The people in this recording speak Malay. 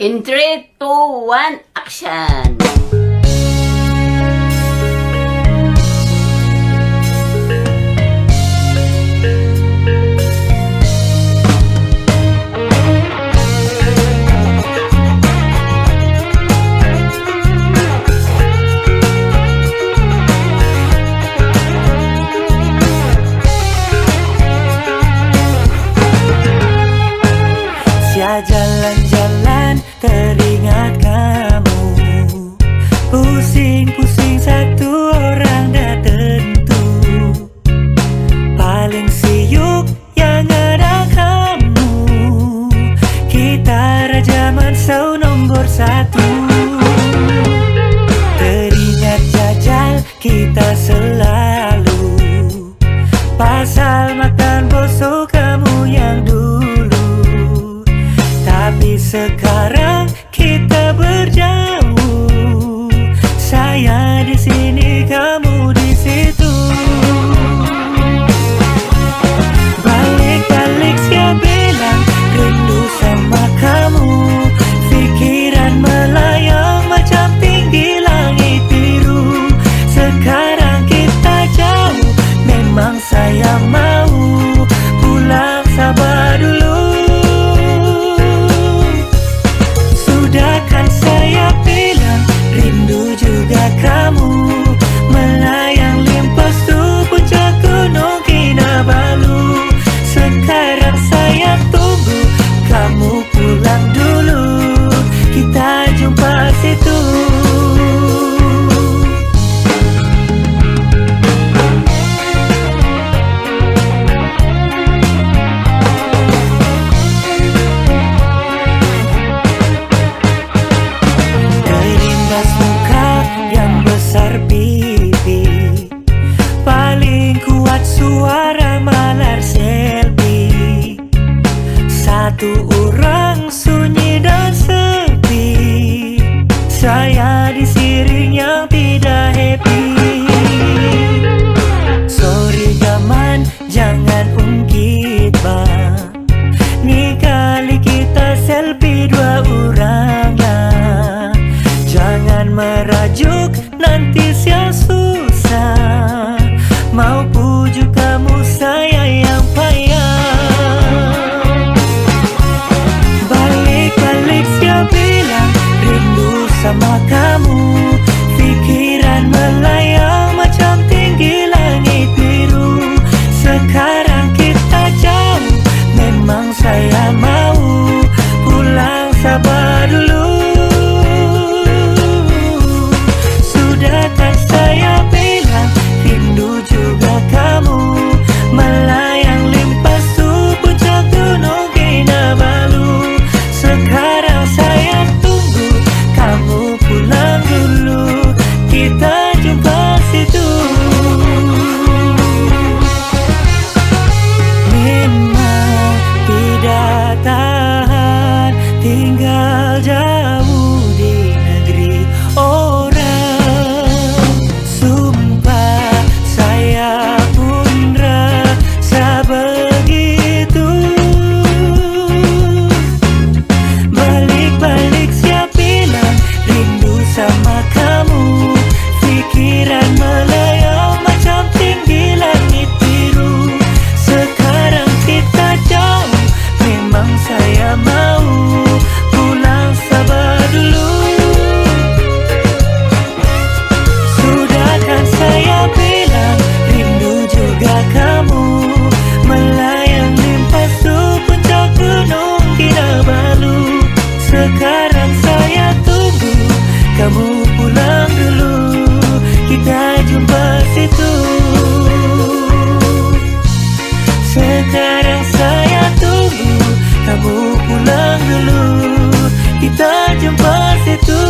In 3, 2, 1, action! Jalan-jalan teringat kamu, pusing-pusing satu orang dah tentu. Paling siuk yang ada kamu, kita raja mansau nombor 1. Teringat jajal kita selalu, pasal makan bosok kamu yang dulu. Tapi sekarang kita berjauh, saya di sini, kamu di situ. Balik-balik saya bilang rindu sama kamu, pikiran melayang macam tinggi langit biru. Sekarang kita jauh, memang saya mau pulang, sabar dulu. Kan saya bilang rindu juga kamu, melayang limpas tu puncak gunung Kinabalu. Sekarang saya tunggu kamu pulang dulu, kita jumpa situ. Suara malar selfie, satu orang sunyi dan sepi. Saya di siring yang tidak happy. Sorry gaman, jangan ungkit bang, ni kali kita selfie dua orang lah. Jangan merajuk, nanti siang susah. Mau pujuk kamu, saya yang payah. Balik-balik saya bilang rindu sama kamu, pikiran melayang macam tinggi langit biru. Sekarang kita jauh, memang saya mau pulang, sabar dulu. Sudah kan saya bilang rindu juga kamu, melayang limpas tu puncak gunung Kinabalu. Sekarang saya tunggu kamu pulang dulu, kita jumpa situ. Memang tidak tahan tinggal jauh di negeri orang. Sama kamu, pikiran melayang macam tinggi langit biru. Sekarang kita jauh, memang saya mau pulang, sabar dulu. Sudah kan saya bilang rindu juga kamu, melayang limpas tu puncak gunung Kinabalu. Sekarang saya tunggu kamu pulang dulu, kita jumpa situ. Sekarang saya tunggu kamu pulang dulu, kita jumpa situ.